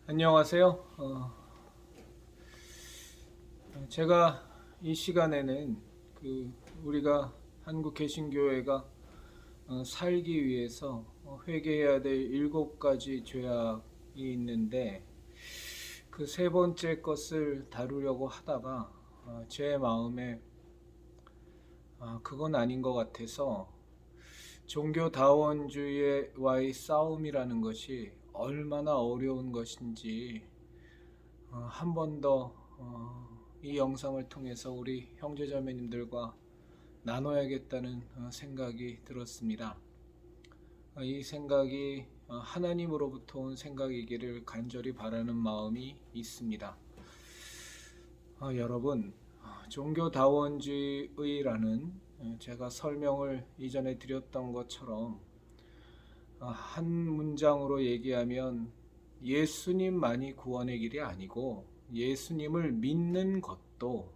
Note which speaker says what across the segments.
Speaker 1: 안녕하세요. 제가 이 시간에는 우리가 한국 개신교회가 살기 위해서 회개해야 될 7가지 죄악이 있는데 그 세 번째 것을 다루려고 하다가 제 마음에 그건 아닌 것 같아서 종교다원주의와의 싸움이라는 것이 얼마나 어려운 것인지 한 번 더 이 영상을 통해서 우리 형제자매님들과 나눠야겠다는 생각이 들었습니다. 이 생각이 하나님으로부터 온 생각이기를 간절히 바라는 마음이 있습니다. 여러분, 종교다원주의라는 제가 설명을 이전에 드렸던 것처럼 한 문장으로 얘기하면 예수님만이 구원의 길이 아니고 예수님을 믿는 것도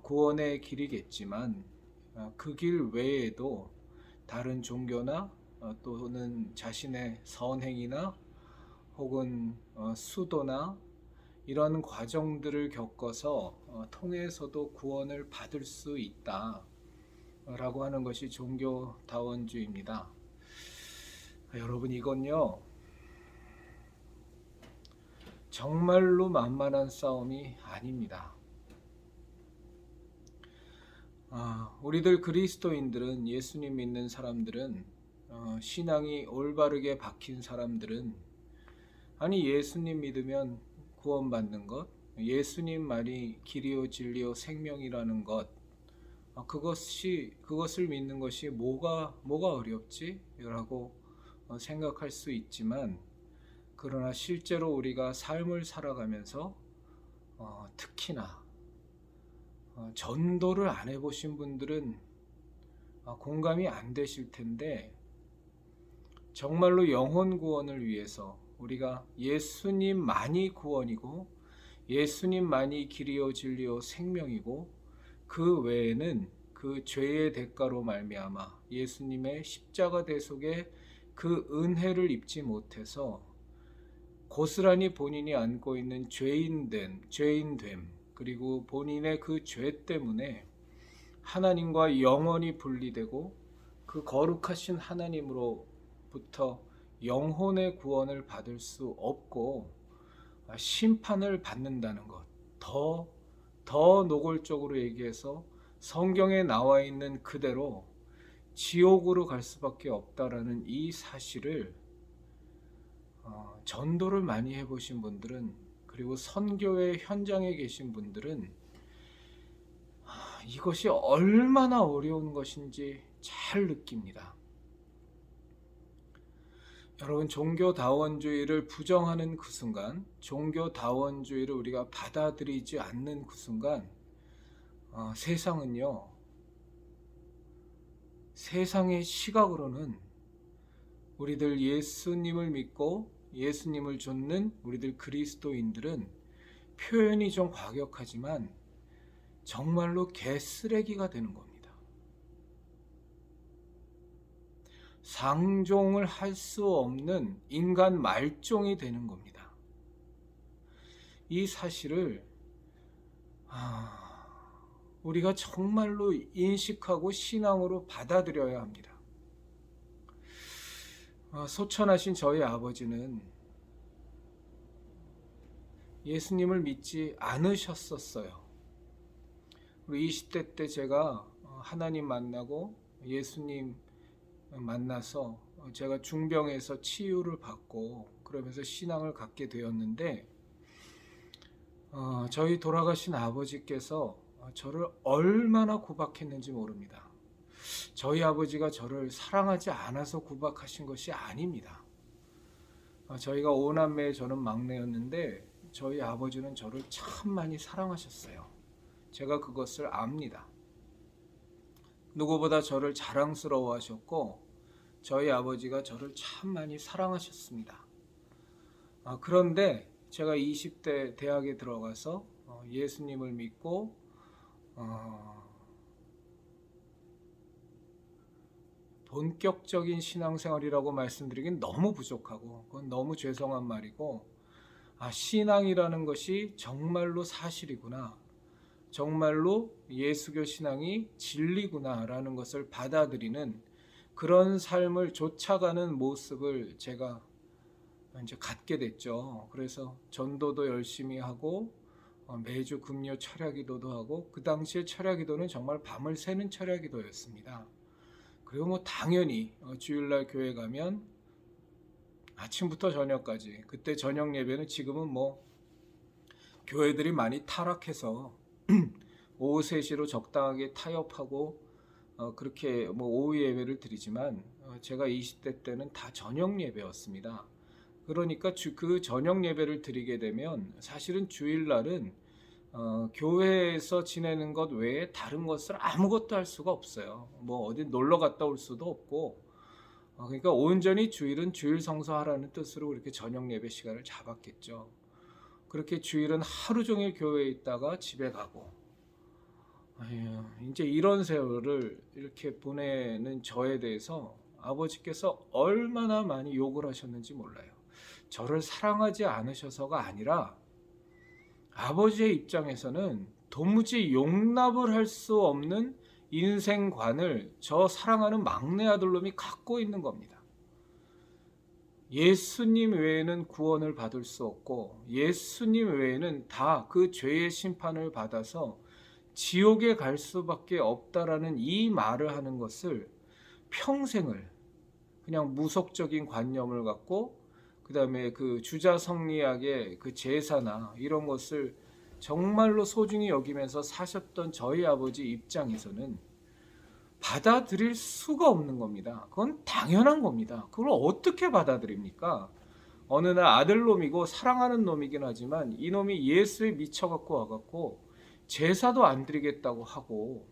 Speaker 1: 구원의 길이겠지만 그 길 외에도 다른 종교나 또는 자신의 선행이나 혹은 수도나 이런 과정들을 겪어서 통해서도 구원을 받을 수 있다라고 하는 것이 종교다원주의입니다. 여러분, 이건요 정말로 만만한 싸움이 아닙니다. 우리들 그리스도인들은, 예수님 믿는 사람들은, 신앙이 올바르게 박힌 사람들은, 아니 예수님 믿으면 구원받는 것, 예수님만이 길이요 진리요 생명이라는 것, 그것을 믿는 것이 뭐가 어렵지? 라고 생각할 수 있지만, 그러나 실제로 우리가 삶을 살아가면서 특히나 전도를 안 해보신 분들은 공감이 안 되실 텐데, 정말로 영혼 구원을 위해서 우리가 예수님만이 구원이고 예수님만이 길이요 진리요 생명이고 그 외에는 그 죄의 대가로 말미암아 예수님의 십자가 대속의 그 은혜를 입지 못해서 고스란히 본인이 안고 있는 죄인됨, 그리고 본인의 그 죄 때문에 하나님과 영원히 분리되고 그 거룩하신 하나님으로부터 영혼의 구원을 받을 수 없고 심판을 받는다는 것, 더 노골적으로 얘기해서 성경에 나와 있는 그대로 지옥으로 갈 수밖에 없다라는 이 사실을 전도를 많이 해보신 분들은, 그리고 선교의 현장에 계신 분들은 이것이 얼마나 어려운 것인지 잘 느낍니다. 여러분, 종교다원주의를 부정하는 그 순간, 종교다원주의를 우리가 받아들이지 않는 그 순간, 세상의 시각으로는 우리들 예수님을 믿고 예수님을 좇는 우리들 그리스도인들은, 표현이 좀 과격하지만 정말로 개쓰레기가 되는 겁니다. 상종을 할 수 없는 인간 말종이 되는 겁니다. 이 사실을 우리가 정말로 인식하고 신앙으로 받아들여야 합니다. 소천하신 저희 아버지는 예수님을 믿지 않으셨었어요. 우리 20대 때 제가 하나님 만나고 예수님 만나서 제가 중병에서 치유를 받고 그러면서 신앙을 갖게 되었는데, 저희 돌아가신 아버지께서 저를 얼마나 구박했는지 모릅니다. 저희 아버지가 저를 사랑하지 않아서 구박하신 것이 아닙니다. 저희가 5남매에 저는 막내였는데 저희 아버지는 저를 참 많이 사랑하셨어요. 제가 그것을 압니다. 누구보다 저를 자랑스러워 하셨고 저희 아버지가 저를 참 많이 사랑하셨습니다. 그런데 제가 20대 대학에 들어가서 예수님을 믿고 본격적인 신앙생활이라고 말씀드리긴 너무 부족하고, 그건 너무 죄송한 말이고, 신앙이라는 것이 정말로 사실이구나. 정말로 예수교 신앙이 진리구나라는 것을 받아들이는 그런 삶을 쫓아가는 모습을 제가 이제 갖게 됐죠. 그래서 전도도 열심히 하고 매주 금요 철야기도도 하고, 그 당시에 철야기도는 정말 밤을 새는 철야기도였습니다. 그리고 뭐 당연히 주일날 교회 가면 아침부터 저녁까지, 그때 저녁 예배는 지금은 뭐 교회들이 많이 타락해서 오후 3시로 적당하게 타협하고 그렇게 뭐 오후 예배를 드리지만, 제가 20대 때는 다 저녁 예배였습니다. 그러니까 그 저녁 예배를 드리게 되면 사실은 주일날은 교회에서 지내는 것 외에 다른 것을 아무것도 할 수가 없어요. 뭐 어디 놀러 갔다 올 수도 없고, 그러니까 온전히 주일은 주일 성수하라는 뜻으로 이렇게 저녁 예배 시간을 잡았겠죠. 그렇게 주일은 하루 종일 교회에 있다가 집에 가고, 이제 이런 세월을 이렇게 보내는 저에 대해서 아버지께서 얼마나 많이 욕을 하셨는지 몰라요. 저를 사랑하지 않으셔서가 아니라 아버지의 입장에서는 도무지 용납을 할 수 없는 인생관을 저 사랑하는 막내 아들놈이 갖고 있는 겁니다. 예수님 외에는 구원을 받을 수 없고, 예수님 외에는 다 그 죄의 심판을 받아서 지옥에 갈 수밖에 없다라는 이 말을 하는 것을 평생을 그냥 무속적인 관념을 갖고, 그 다음에 그 주자성리학의 그 제사나 이런 것을 정말로 소중히 여기면서 사셨던 저희 아버지 입장에서는 받아들일 수가 없는 겁니다. 그건 당연한 겁니다. 그걸 어떻게 받아들입니까? 어느 날 아들놈이고 사랑하는 놈이긴 하지만 이놈이 예수에 미쳐갖고 와갖고 제사도 안 드리겠다고 하고,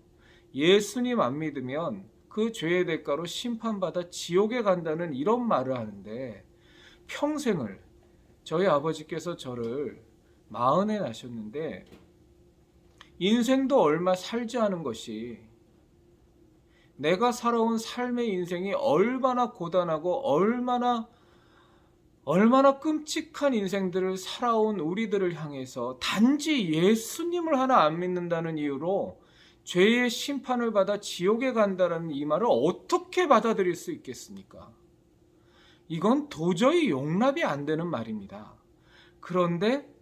Speaker 1: 예수님 안 믿으면 그 죄의 대가로 심판받아 지옥에 간다는 이런 말을 하는데, 평생을 저희 아버지께서 저를 40에 낳으셨는데 인생도 얼마 살지 않은 것이, 내가 살아온 삶의 인생이 얼마나 고단하고 얼마나 끔찍한 인생들을 살아온 우리들을 향해서 단지 예수님을 하나 안 믿는다는 이유로 죄의 심판을 받아 지옥에 간다는 이 말을 어떻게 받아들일 수 있겠습니까? 이건 도저히 용납이 안 되는 말입니다. 그런데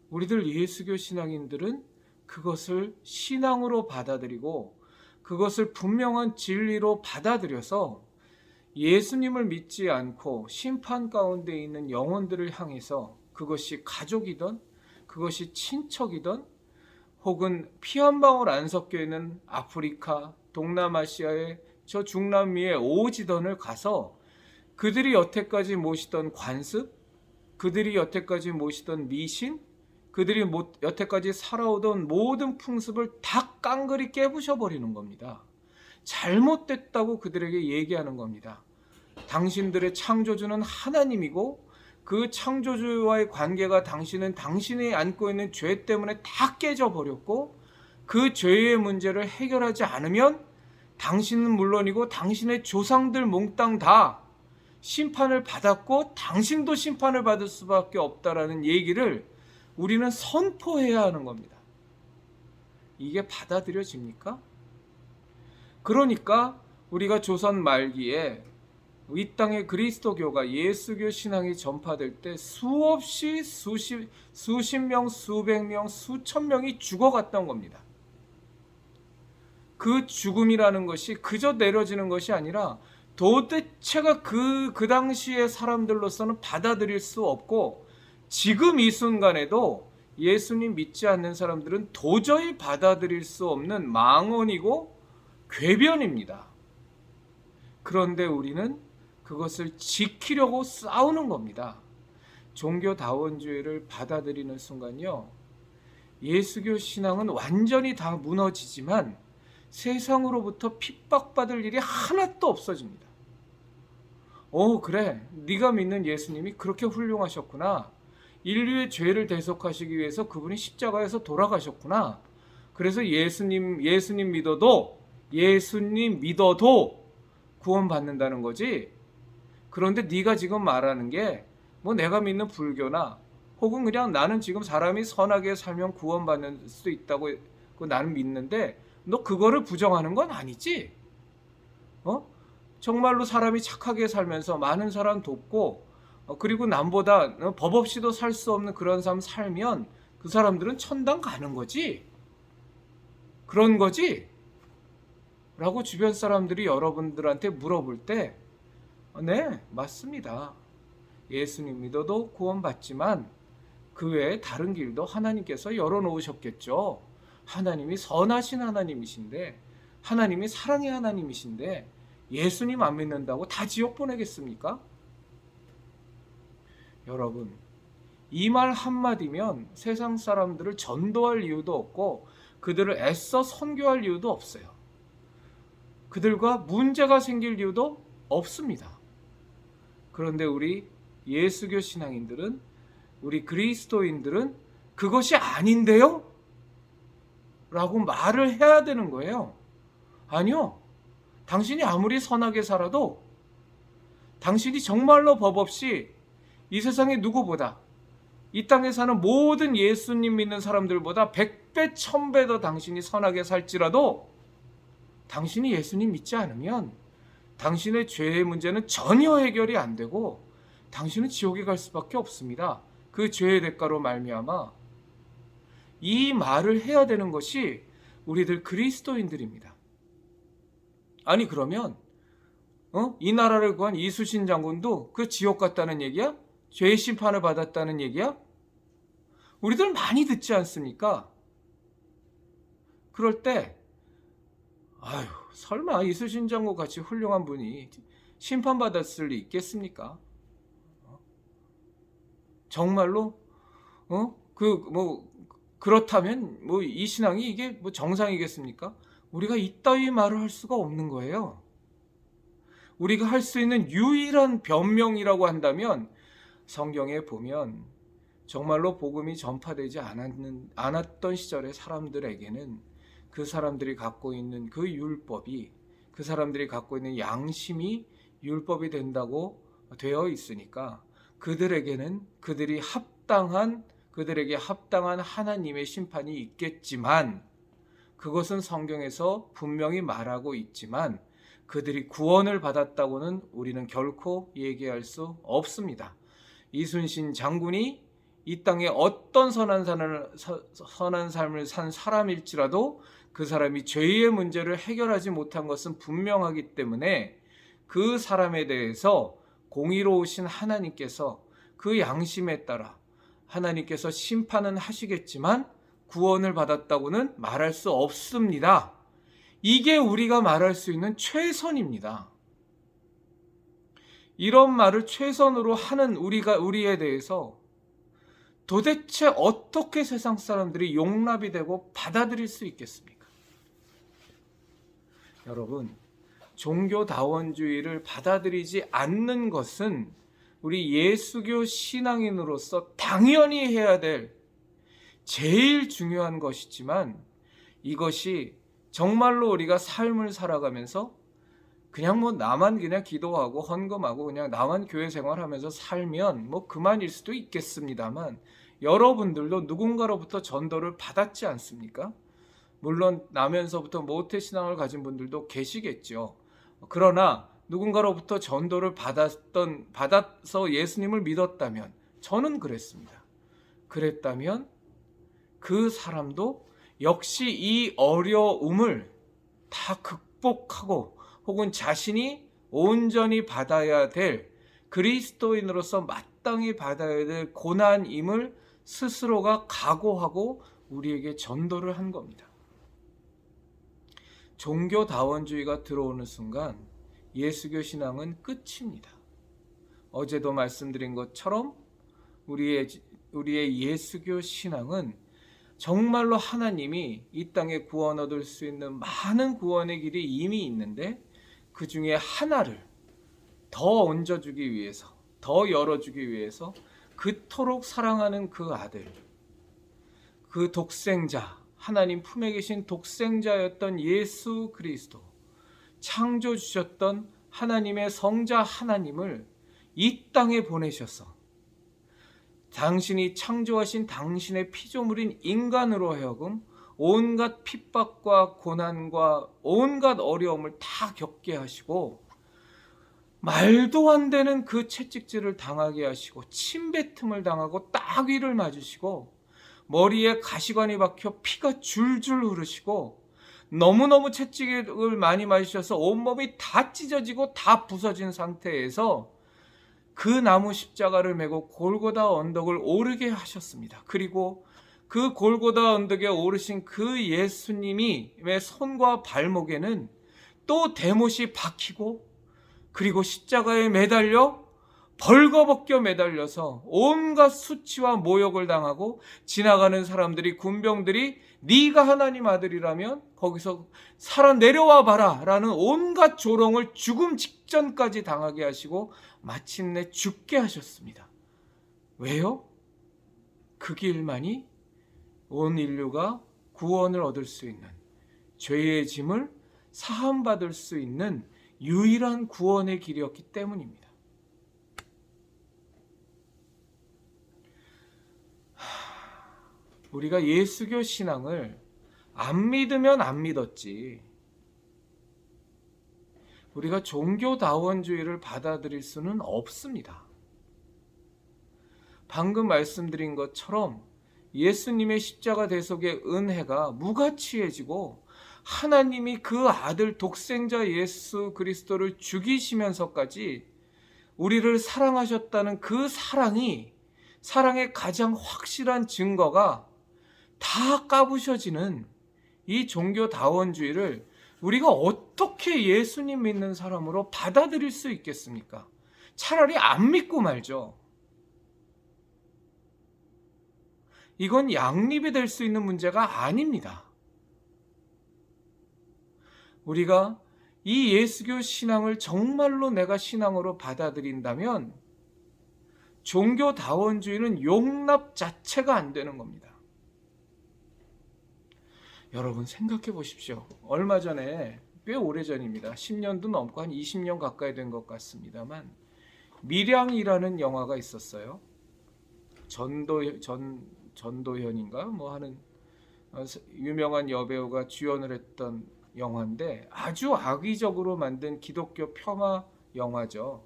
Speaker 1: 우리들 예수교 신앙인들은 그것을 신앙으로 받아들이고 그것을 분명한 진리로 받아들여서 예수님을 믿지 않고 심판 가운데 있는 영혼들을 향해서, 그것이 가족이든 그것이 친척이든 혹은 피 한 방울 안 섞여 있는 아프리카, 동남아시아의 저 중남미의 오지던을 가서 그들이 여태까지 모시던 관습, 그들이 여태까지 모시던 미신, 그들이 여태까지 살아오던 모든 풍습을 다 깡그리 깨부셔버리는 겁니다. 잘못됐다고 그들에게 얘기하는 겁니다. 당신들의 창조주는 하나님이고 그 창조주와의 관계가 당신은 당신이 안고 있는 죄 때문에 다 깨져버렸고, 그 죄의 문제를 해결하지 않으면 당신은 물론이고 당신의 조상들 몽땅 다 심판을 받았고 당신도 심판을 받을 수밖에 없다라는 얘기를 우리는 선포해야 하는 겁니다. 이게 받아들여집니까? 그러니까 우리가 조선 말기에 이 땅의 그리스도교가 예수교 신앙이 전파될 때 수없이 수십 명, 수백 명, 수천 명이 죽어갔던 겁니다. 그 죽음이라는 것이 그저 내려지는 것이 아니라 도대체가 그 당시의 사람들로서는 받아들일 수 없고, 지금 이 순간에도 예수님 믿지 않는 사람들은 도저히 받아들일 수 없는 망언이고 궤변입니다. 그런데 우리는 그것을 지키려고 싸우는 겁니다. 종교다원주의를 받아들이는 순간요, 예수교 신앙은 완전히 다 무너지지만 세상으로부터 핍박받을 일이 하나도 없어집니다. 그래, 네가 믿는 예수님이 그렇게 훌륭하셨구나. 인류의 죄를 대속하시기 위해서 그분이 십자가에서 돌아가셨구나. 그래서 예수님 믿어도 구원받는다는 거지. 그런데 네가 지금 말하는 게 뭐 내가 믿는 불교나 혹은 그냥 나는 지금 사람이 선하게 살면 구원받는 수 있다고 나는 믿는데 너 그거를 부정하는 건 아니지? 정말로 사람이 착하게 살면서 많은 사람 돕고 그리고 남보다 법 없이도 살 수 없는 그런 삶 살면 그 사람들은 천당 가는 거지? 그런 거지? 라고 주변 사람들이 여러분들한테 물어볼 때 네, 맞습니다. 예수님 믿어도 구원받지만 그 외에 다른 길도 하나님께서 열어놓으셨겠죠. 하나님이 선하신 하나님이신데, 하나님이 사랑의 하나님이신데 예수님 안 믿는다고 다 지옥 보내겠습니까? 여러분, 이 말 한마디면 세상 사람들을 전도할 이유도 없고 그들을 애써 선교할 이유도 없어요. 그들과 문제가 생길 이유도 없습니다. 그런데 우리 예수교 신앙인들은, 우리 그리스도인들은 그것이 아닌데요? 라고 말을 해야 되는 거예요. 아니요. 당신이 아무리 선하게 살아도 당신이 정말로 법 없이 이 세상의 누구보다, 이 땅에 사는 모든 예수님 믿는 사람들보다 100배, 1000배 더 당신이 선하게 살지라도 당신이 예수님 믿지 않으면 당신의 죄의 문제는 전혀 해결이 안 되고 당신은 지옥에 갈 수밖에 없습니다. 그 죄의 대가로 말미암아. 이 말을 해야 되는 것이 우리들 그리스도인들입니다. 아니 그러면 이 나라를 구한 이순신 장군도 그 지옥 갔다는 얘기야? 죄의 심판을 받았다는 얘기야? 우리들 많이 듣지 않습니까? 그럴 때 아유, 설마 이순신 장군 같이 훌륭한 분이 심판받았을 리 있겠습니까? 정말로 그렇다면 이 신앙이 이게 정상이겠습니까? 우리가 이따위 말을 할 수가 없는 거예요. 우리가 할 수 있는 유일한 변명이라고 한다면 성경에 보면 정말로 복음이 전파되지 않았던 시절의 사람들에게는 그 사람들이 갖고 있는 그 율법이, 그 사람들이 갖고 있는 양심이 율법이 된다고 되어 있으니까 그들에게는 그들에게 합당한 하나님의 심판이 있겠지만, 그것은 성경에서 분명히 말하고 있지만 그들이 구원을 받았다고는 우리는 결코 얘기할 수 없습니다. 이순신 장군이 이 땅에 어떤 선한 삶을 산 사람일지라도 그 사람이 죄의 문제를 해결하지 못한 것은 분명하기 때문에 그 사람에 대해서 공의로우신 하나님께서 그 양심에 따라 하나님께서 심판은 하시겠지만 구원을 받았다고는 말할 수 없습니다. 이게 우리가 말할 수 있는 최선입니다. 이런 말을 최선으로 하는 우리에 대해서 도대체 어떻게 세상 사람들이 용납이 되고 받아들일 수 있겠습니까? 여러분, 종교다원주의를 받아들이지 않는 것은 우리 예수교 신앙인으로서 당연히 해야 될 제일 중요한 것이지만, 이것이 정말로 우리가 삶을 살아가면서 그냥 나만 그냥 기도하고 헌금하고 그냥 나만 교회 생활하면서 살면 그만일 수도 있겠습니다만, 여러분들도 누군가로부터 전도를 받았지 않습니까? 물론 나면서부터 모태신앙을 가진 분들도 계시겠죠. 그러나 누군가로부터 전도를 받아서 예수님을 믿었다면, 저는 그랬습니다. 그랬다면 그 사람도 역시 이 어려움을 다 극복하고 혹은 자신이 온전히 받아야 될, 그리스도인으로서 마땅히 받아야 될 고난임을 스스로가 각오하고 우리에게 전도를 한 겁니다. 종교다원주의가 들어오는 순간 예수교 신앙은 끝입니다. 어제도 말씀드린 것처럼 우리의 예수교 신앙은 정말로 하나님이 이 땅에 구원 얻을 수 있는 많은 구원의 길이 이미 있는데 그 중에 하나를 더 얹어주기 위해서, 더 열어주기 위해서 그토록 사랑하는 그 아들, 그 독생자, 하나님 품에 계신 독생자였던 예수 그리스도, 창조 주셨던 하나님의 성자 하나님을 이 땅에 보내셔서 당신이 창조하신 당신의 피조물인 인간으로 하여금 온갖 핍박과 고난과 온갖 어려움을 다 겪게 하시고 말도 안 되는 그 채찍질을 당하게 하시고 침뱉음을 당하고 따귀를 맞으시고 머리에 가시관이 박혀 피가 줄줄 흐르시고 너무너무 채찍을 많이 맞으셔서 온몸이 다 찢어지고 다 부서진 상태에서 그 나무 십자가를 메고 골고다 언덕을 오르게 하셨습니다. 그리고 그 골고다 언덕에 오르신 그 예수님의 손과 발목에는 또 대못이 박히고 그리고 십자가에 매달려 벌거벗겨 매달려서 온갖 수치와 모욕을 당하고 지나가는 사람들이 군병들이 네가 하나님 아들이라면 거기서 살아 내려와 봐라 라는 온갖 조롱을 죽음 직전까지 당하게 하시고 마침내 죽게 하셨습니다. 왜요? 그 길만이 온 인류가 구원을 얻을 수 있는, 죄의 짐을 사함받을 수 있는 유일한 구원의 길이었기 때문입니다. 우리가 예수교 신앙을 안 믿으면 안 믿었지, 우리가 종교다원주의를 받아들일 수는 없습니다. 방금 말씀드린 것처럼 예수님의 십자가 대속의 은혜가 무가치해지고 하나님이 그 아들 독생자 예수 그리스도를 죽이시면서까지 우리를 사랑하셨다는 그 사랑의 가장 확실한 증거가 다 까부셔지는 이 종교다원주의를 우리가 어떻게 예수님 믿는 사람으로 받아들일 수 있겠습니까? 차라리 안 믿고 말죠. 이건 양립이 될 수 있는 문제가 아닙니다. 우리가 이 예수교 신앙을 정말로 내가 신앙으로 받아들인다면 종교다원주의는 용납 자체가 안 되는 겁니다. 여러분 생각해 보십시오. 얼마 전에, 꽤 오래전입니다. 10년도 넘고 한 20년 가까이 된 것 같습니다만, 밀양이라는 영화가 있었어요. 전도현인가 뭐 하는 유명한 여배우가 주연을 했던 영화인데 아주 악의적으로 만든 기독교 폄하 영화죠.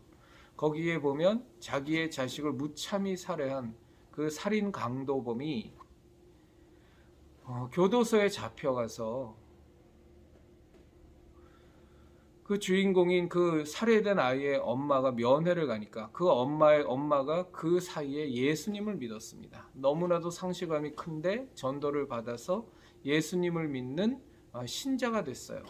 Speaker 1: 거기에 보면 자기의 자식을 무참히 살해한 그 살인 강도범이 교도소에 잡혀가서 그 주인공인 그 살해된 아이의 엄마가 면회를 가니까 그 엄마가 그 사이에 예수님을 믿었습니다. 너무나도 상실감이 큰데 전도를 받아서 예수님을 믿는 신자가 됐어요.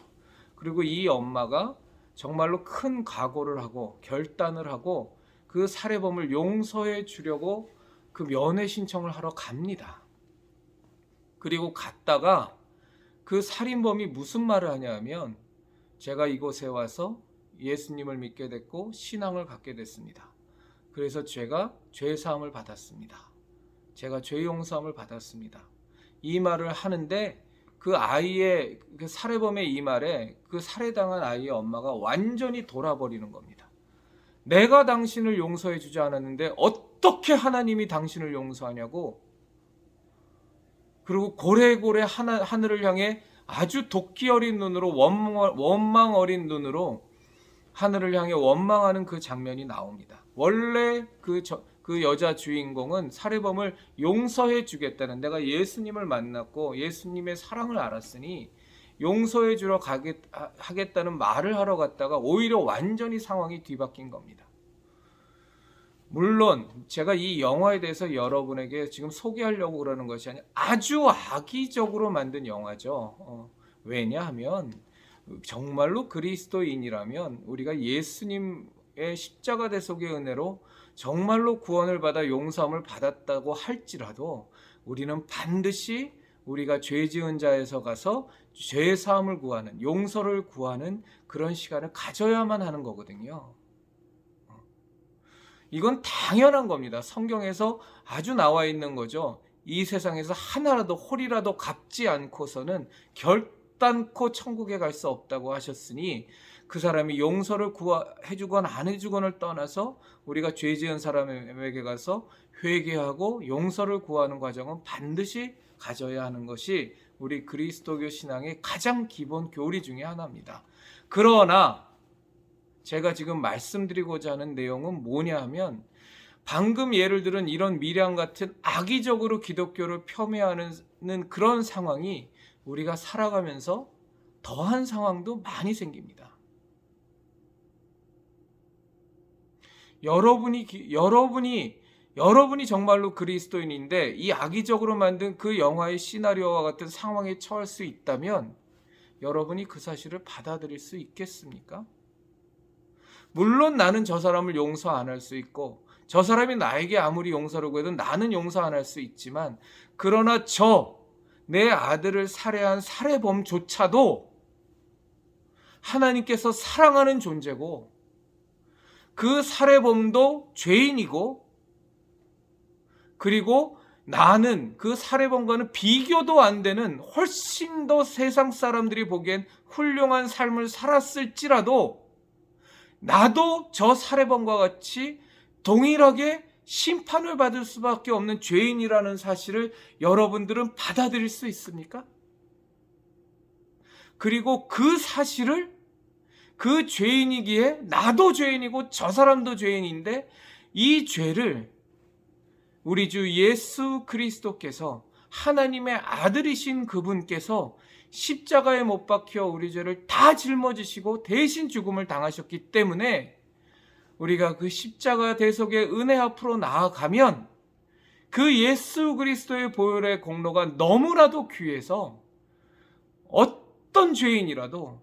Speaker 1: 그리고 이 엄마가 정말로 큰 각오를 하고 결단을 하고 그 살해범을 용서해 주려고 그 면회 신청을 하러 갑니다. 그리고 갔다가 그 살인범이 무슨 말을 하냐 하면, 제가 이곳에 와서 예수님을 믿게 됐고 신앙을 갖게 됐습니다. 그래서 제가 죄사함을 받았습니다. 제가 죄 용서함을 받았습니다. 이 말을 하는데 그 아이의, 그 살해범의 이 말에 그 살해당한 아이의 엄마가 완전히 돌아버리는 겁니다. 내가 당신을 용서해 주지 않았는데 어떻게 하나님이 당신을 용서하냐고. 그리고 고래고래 하늘을 향해 아주 도끼 어린 눈으로, 원망 어린 눈으로 하늘을 향해 원망하는 그 장면이 나옵니다. 원래 그 여자 주인공은 살해범을 용서해 주겠다는, 내가 예수님을 만났고 예수님의 사랑을 알았으니 용서해 주러 하겠다는 말을 하러 갔다가 오히려 완전히 상황이 뒤바뀐 겁니다. 물론 제가 이 영화에 대해서 여러분에게 지금 소개하려고 그러는 것이 아니라 아주 악의적으로 만든 영화죠. 왜냐하면 정말로 그리스도인이라면 우리가 예수님의 십자가 대속의 은혜로 정말로 구원을 받아 용서함을 받았다고 할지라도 우리는 반드시 우리가 죄 지은 자에서 가서 죄 사함을 구하는, 용서를 구하는 그런 시간을 가져야만 하는 거거든요. 이건 당연한 겁니다. 성경에서 아주 나와 있는 거죠. 이 세상에서 하나라도 홀이라도 갚지 않고서는 결단코 천국에 갈 수 없다고 하셨으니 그 사람이 용서를 해주건 안 해주건을 떠나서 우리가 죄 지은 사람에게 가서 회개하고 용서를 구하는 과정은 반드시 가져야 하는 것이 우리 그리스도교 신앙의 가장 기본 교리 중에 하나입니다. 그러나 제가 지금 말씀드리고자 하는 내용은 뭐냐 하면 방금 예를 들은 이런 미량 같은 악의적으로 기독교를 폄훼하는 그런 상황이 우리가 살아가면서 더한 상황도 많이 생깁니다. 여러분이 정말로 그리스도인인데 이 악의적으로 만든 그 영화의 시나리오와 같은 상황에 처할 수 있다면 여러분이 그 사실을 받아들일 수 있겠습니까? 물론 나는 저 사람을 용서 안 할 수 있고 저 사람이 나에게 아무리 용서를 구해도 나는 용서 안 할 수 있지만 그러나 내 아들을 살해한 살해범조차도 하나님께서 사랑하는 존재고 그 살해범도 죄인이고 그리고 나는 그 살해범과는 비교도 안 되는 훨씬 더 세상 사람들이 보기엔 훌륭한 삶을 살았을지라도 나도 저 살해범과 같이 동일하게 심판을 받을 수밖에 없는 죄인이라는 사실을 여러분들은 받아들일 수 있습니까? 그리고 그 사실을 그 죄인이기에 나도 죄인이고 저 사람도 죄인인데 이 죄를 우리 주 예수 그리스도께서 하나님의 아들이신 그분께서 십자가에 못 박혀 우리 죄를 다 짊어지시고 대신 죽음을 당하셨기 때문에 우리가 그 십자가 대속의 은혜 앞으로 나아가면 그 예수 그리스도의 보혈의 공로가 너무나도 귀해서 어떤 죄인이라도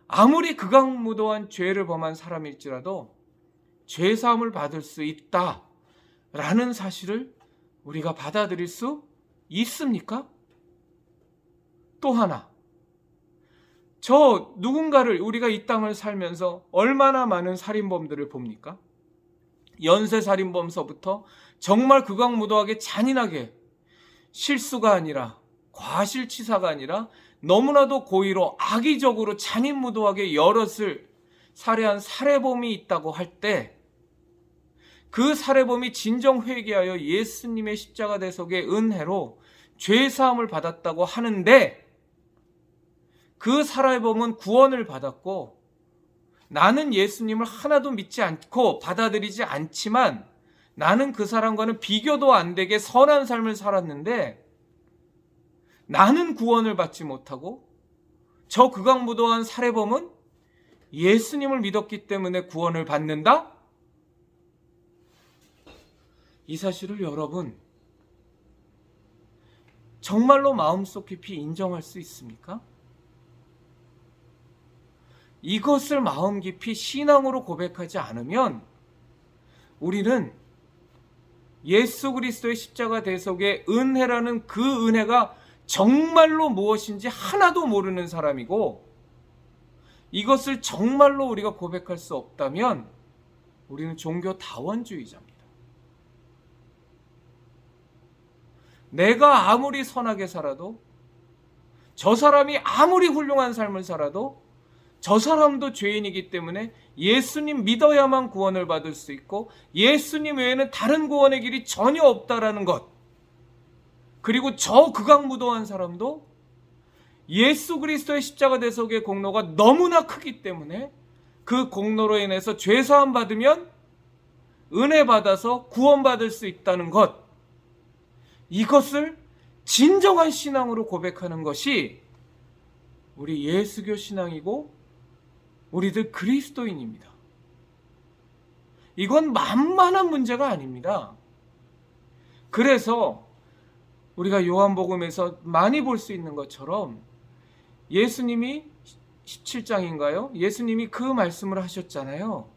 Speaker 1: 아무리 극악무도한 죄를 범한 사람일지라도 죄사함을 받을 수 있다라는 사실을 우리가 받아들일 수 있습니까? 또 하나, 누군가를 우리가 이 땅을 살면서 얼마나 많은 살인범들을 봅니까? 연쇄살인범서부터 정말 극악무도하게 잔인하게 실수가 아니라 과실치사가 아니라 너무나도 고의로 악의적으로 잔인무도하게 여럿을 살해한 살해범이 있다고 할 때 그 살해범이 진정 회개하여 예수님의 십자가 대속의 은혜로 죄사함을 받았다고 하는데 그 살해범은 구원을 받았고 나는 예수님을 하나도 믿지 않고 받아들이지 않지만 나는 그 사람과는 비교도 안 되게 선한 삶을 살았는데 나는 구원을 받지 못하고 저 극악무도한 살해범은 예수님을 믿었기 때문에 구원을 받는다? 이 사실을 여러분 정말로 마음속 깊이 인정할 수 있습니까? 이것을 마음 깊이 신앙으로 고백하지 않으면 우리는 예수 그리스도의 십자가 대속의 은혜라는 그 은혜가 정말로 무엇인지 하나도 모르는 사람이고 이것을 정말로 우리가 고백할 수 없다면 우리는 종교 다원주의자입니다. 내가 아무리 선하게 살아도 저 사람이 아무리 훌륭한 삶을 살아도 저 사람도 죄인이기 때문에 예수님 믿어야만 구원을 받을 수 있고 예수님 외에는 다른 구원의 길이 전혀 없다라는 것, 그리고 저 극악무도한 사람도 예수 그리스도의 십자가 대속의 공로가 너무나 크기 때문에 그 공로로 인해서 죄사함 받으면 은혜 받아서 구원받을 수 있다는 것, 이것을 진정한 신앙으로 고백하는 것이 우리 예수교 신앙이고 우리들 그리스도인입니다. 이건 만만한 문제가 아닙니다. 그래서 우리가 요한복음에서 많이 볼 수 있는 것처럼 예수님이 17장인가요? 예수님이 그 말씀을 하셨잖아요.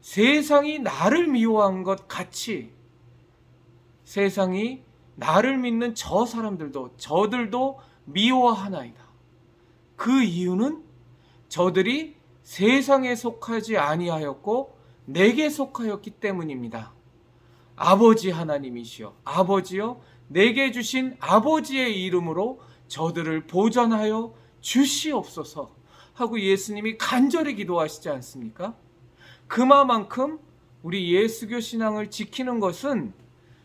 Speaker 1: 세상이 나를 미워한 것 같이 세상이 나를 믿는 저들도 미워하나이다. 그 이유는 저들이 세상에 속하지 아니하였고 내게 속하였기 때문입니다. 아버지 하나님이시여, 아버지여, 내게 주신 아버지의 이름으로 저들을 보전하여 주시옵소서 하고 예수님이 간절히 기도하시지 않습니까? 그만큼 우리 예수교 신앙을 지키는 것은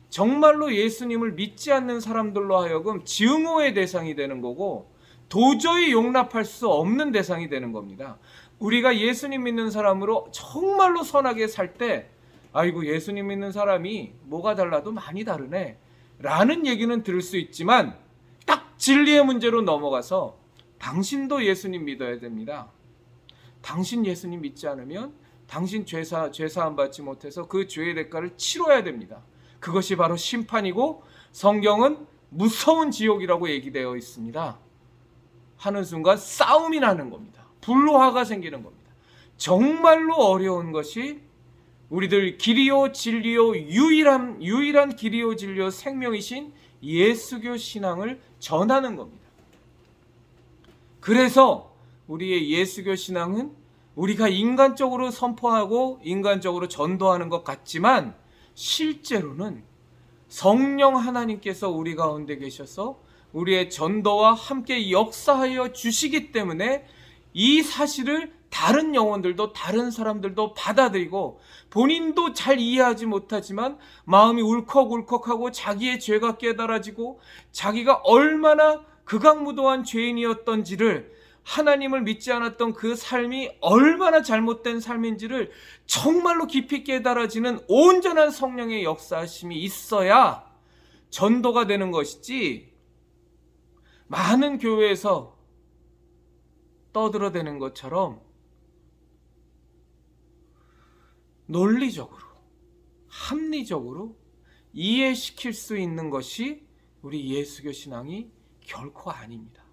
Speaker 1: 정말로 예수님을 믿지 않는 사람들로 하여금 증오의 대상이 되는 거고 도저히 용납할 수 없는 대상이 되는 겁니다. 우리가 예수님 믿는 사람으로 정말로 선하게 살 때 아이고 예수님 믿는 사람이 뭐가 달라도 많이 다르네 라는 얘기는 들을 수 있지만 딱 진리의 문제로 넘어가서 당신도 예수님 믿어야 됩니다. 당신 예수님 믿지 않으면 당신 죄사함 받지 못해서 그 죄의 대가를 치러야 됩니다. 그것이 바로 심판이고 성경은 무서운 지옥이라고 얘기되어 있습니다. 하는 순간 싸움이 나는 겁니다. 불화가 생기는 겁니다. 정말로 어려운 것이 우리들 길이요 진리요 유일한 길이요 진리요 생명이신 예수교 신앙을 전하는 겁니다. 그래서 우리의 예수교 신앙은 우리가 인간적으로 선포하고 인간적으로 전도하는 것 같지만 실제로는 성령 하나님께서 우리 가운데 계셔서 우리의 전도와 함께 역사하여 주시기 때문에 이 사실을 다른 영혼들도 다른 사람들도 받아들이고 본인도 잘 이해하지 못하지만 마음이 울컥울컥하고 자기의 죄가 깨달아지고 자기가 얼마나 극악무도한 죄인이었던지를 하나님을 믿지 않았던 그 삶이 얼마나 잘못된 삶인지를 정말로 깊이 깨달아지는 온전한 성령의 역사하심이 있어야 전도가 되는 것이지 많은 교회에서 떠들어대는 것처럼 논리적으로 합리적으로 이해시킬 수 있는 것이 우리 예수교 신앙이 결코 아닙니다.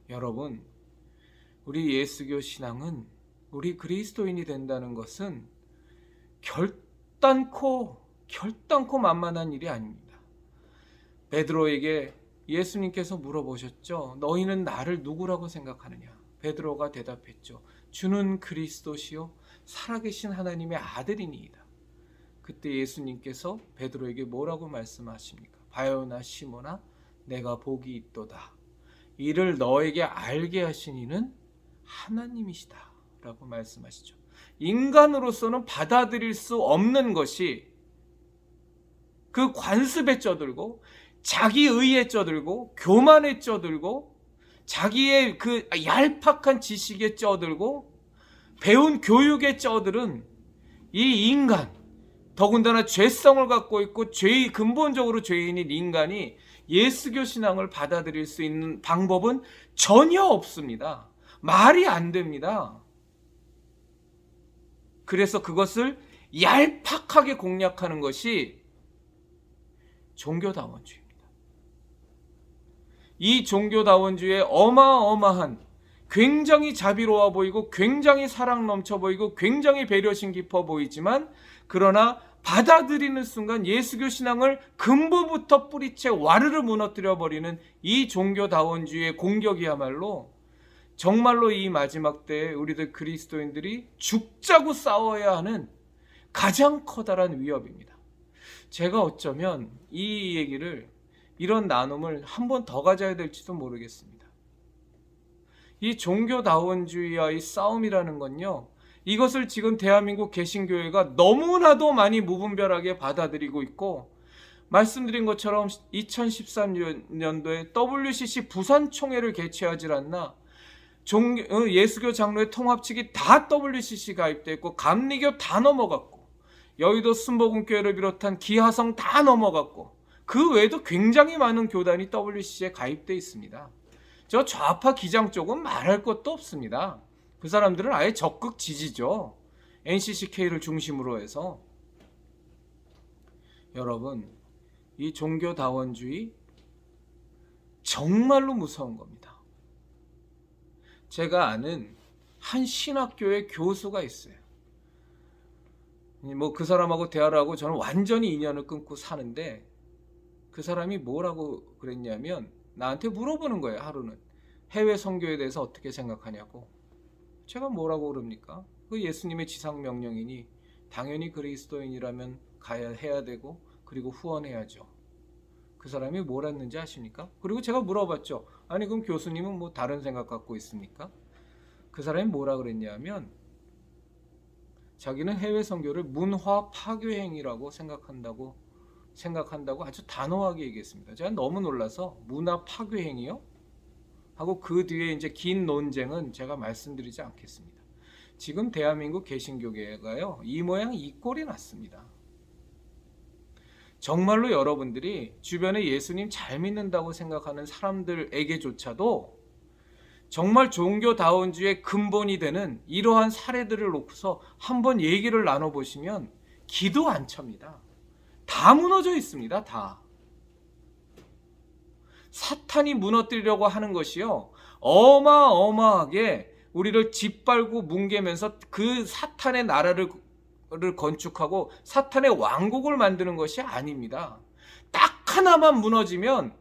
Speaker 1: 여러분, 우리 예수교 신앙은 우리 그리스도인이 된다는 것은 결단코 만만한 일이 아닙니다. 베드로에게 예수님께서 물어보셨죠. 너희는 나를 누구라고 생각하느냐? 베드로가 대답했죠. 주는 그리스도시요 살아계신 하나님의 아들이니이다. 그때 예수님께서 베드로에게 뭐라고 말씀하십니까? 바요나 시몬아 내가 복이 있도다. 이를 너에게 알게 하신 이는 하나님이시다 라고 말씀하시죠. 인간으로서는 받아들일 수 없는 것이 그 관습에 쩌들고 자기 의에 쩌들고 교만에 쩌들고 자기의 그 얄팍한 지식에 쩌들고 배운 교육에 쩌들은 이 인간, 더군다나 죄성을 갖고 있고 근본적으로 죄인인 인간이 예수교 신앙을 받아들일 수 있는 방법은 전혀 없습니다. 말이 안 됩니다. 그래서 그것을 얄팍하게 공략하는 것이 종교다원주의입니다. 이 종교다원주의의 어마어마한 굉장히 자비로워 보이고 굉장히 사랑 넘쳐 보이고 굉장히 배려심 깊어 보이지만 그러나 받아들이는 순간 예수교 신앙을 근본부터 뿌리채 와르르 무너뜨려 버리는 이 종교다원주의의 공격이야말로 정말로 이 마지막 때에 우리들 그리스도인들이 죽자고 싸워야 하는 가장 커다란 위협입니다. 제가 어쩌면 이 얘기를 이런 나눔을 한 번 더 가져야 될지도 모르겠습니다. 이 종교다원주의와의 싸움이라는 건요, 이것을 지금 대한민국 개신교회가 너무나도 많이 무분별하게 받아들이고 있고 말씀드린 것처럼 2013년도에 WCC 부산총회를 개최하지 않나 예수교 장로의 통합 측이 다 WCC 가입돼 있고 감리교 다 넘어갔고 여의도 순복음교회를 비롯한 기하성 다 넘어갔고 그 외에도 굉장히 많은 교단이 WCC에 가입돼 있습니다. 저 좌파 기장 쪽은 말할 것도 없습니다. 그 사람들은 아예 적극 지지죠. NCCK를 중심으로 해서. 여러분, 이 종교다원주의 정말로 무서운 겁니다. 제가 아는 한 신학교의 교수가 있어요. 그 사람하고 대화를 하고 저는 완전히 인연을 끊고 사는데 그 사람이 뭐라고 그랬냐면 나한테 물어보는 거예요. 하루는 해외 선교에 대해서 어떻게 생각하냐고. 제가 뭐라고 그럽니까? 그 예수님의 지상 명령이니 당연히 그리스도인이라면 해야 되고 그리고 후원해야죠. 그 사람이 뭘 했는지 아십니까? 그리고 제가 물어봤죠. 아니 그럼 교수님은 뭐 다른 생각 갖고 있습니까? 그 사람이 뭐라 그랬냐면 자기는 해외 선교를 문화 파괴 행위라고 생각한다고 아주 단호하게 얘기했습니다. 제가 너무 놀라서 문화 파괴 행위요? 하고 그 뒤에 이제 긴 논쟁은 제가 말씀드리지 않겠습니다. 지금 대한민국 개신교계가요 이 모양 이 꼴이 났습니다. 정말로 여러분들이 주변에 예수님 잘 믿는다고 생각하는 사람들에게조차도 정말 종교다원주의 근본이 되는 이러한 사례들을 놓고서 한번 얘기를 나눠보시면 기도 안 찹니다. 다 무너져 있습니다. 다. 사탄이 무너뜨리려고 하는 것이요 어마어마하게 우리를 짓밟고 뭉개면서 그 사탄의 나라를 건축하고 사탄의 왕국을 만드는 것이 아닙니다. 딱 하나만 무너지면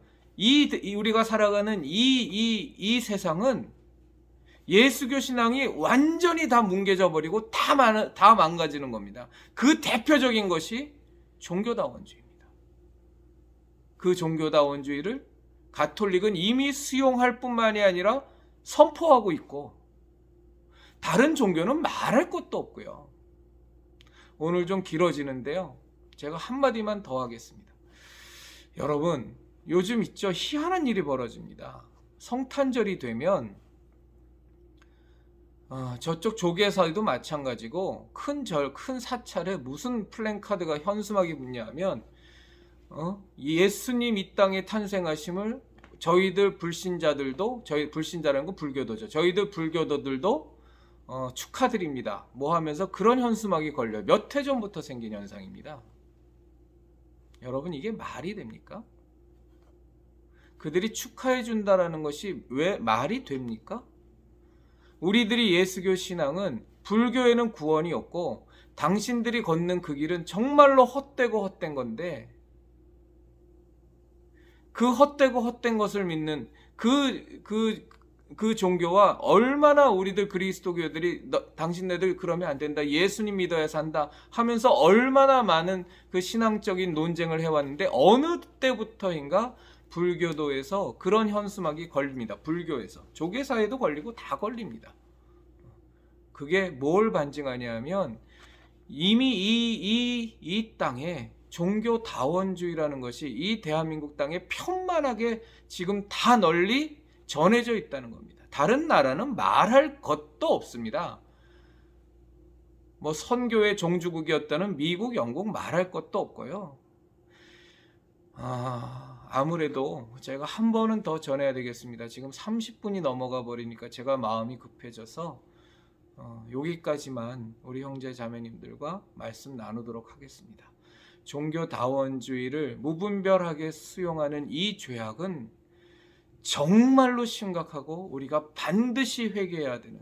Speaker 1: 우리가 살아가는 이 세상은 예수교 신앙이 완전히 다 뭉개져 버리고 다 망가지는 겁니다. 그 대표적인 것이 종교다원주의입니다. 그 종교다원주의를 가톨릭은 이미 수용할 뿐만이 아니라 선포하고 있고 다른 종교는 말할 것도 없고요. 오늘 좀 길어지는데요. 제가 한마디만 더 하겠습니다. 여러분, 요즘 있죠. 희한한 일이 벌어집니다. 성탄절이 되면 저쪽 조계사도 마찬가지고 큰 사찰에 무슨 플랜카드가 현수막이 붙냐면 예수님 이 땅에 탄생하심을 저희들 불신자들도 저희 불신자라는 건 불교도죠. 저희들 불교도들도 축하드립니다. 뭐 하면서 그런 현수막이 걸려 몇 해 전부터 생긴 현상입니다. 여러분 이게 말이 됩니까? 그들이 축하해 준다라는 것이 왜 말이 됩니까? 우리들이 예수교 신앙은 불교에는 구원이 없고 당신들이 걷는 그 길은 정말로 헛되고 헛된 건데 그 헛되고 헛된 것을 믿는 그 종교와 얼마나 우리들 그리스도교들이 당신네들 그러면 안 된다. 예수님 믿어야 산다 하면서 얼마나 많은 그 신앙적인 논쟁을 해왔는데 어느 때부터인가 불교도에서 그런 현수막이 걸립니다. 불교에서. 조계사에도 걸리고 다 걸립니다. 그게 뭘 반증하냐면 이미 이 땅에 종교다원주의라는 것이 이 대한민국 땅에 편만하게 지금 다 널리 전해져 있다는 겁니다. 다른 나라는 말할 것도 없습니다. 뭐 선교의 종주국이었다는 미국, 영국 말할 것도 없고요. 아무래도 제가 한 번은 더 전해야 되겠습니다. 지금 30분이 넘어가 버리니까 제가 마음이 급해져서 여기까지만 우리 형제 자매님들과 말씀 나누도록 하겠습니다. 종교다원주의를 무분별하게 수용하는 이 죄악은 정말로 심각하고 우리가 반드시 회개해야 되는,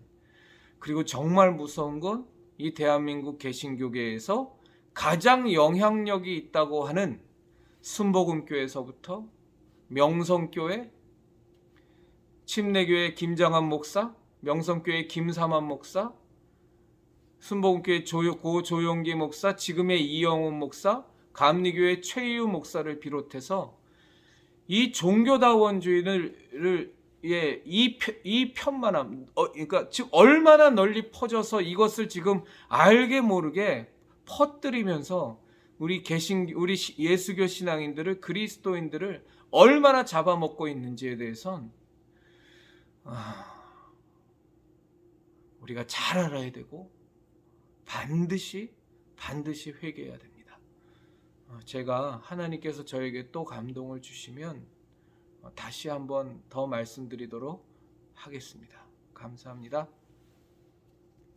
Speaker 1: 그리고 정말 무서운 건 이 대한민국 개신교계에서 가장 영향력이 있다고 하는 순복음교에서부터 명성교회, 침례교회 김장한 목사, 명성교회 김삼한 목사, 순복음교회 고조용기 목사, 지금의 이영훈 목사, 감리교회 최유 목사를 비롯해서 이 종교다원주의를 이 편만함, 그러니까 즉 얼마나 널리 퍼져서 이것을 지금 알게 모르게 퍼뜨리면서 우리 예수교 신앙인들을, 그리스도인들을 얼마나 잡아먹고 있는지에 대해선 우리가 잘 알아야 되고 반드시 회개해야 됩니다. 제가 하나님께서 저에게 또 감동을 주시면 다시 한번 더 말씀드리도록 하겠습니다. 감사합니다.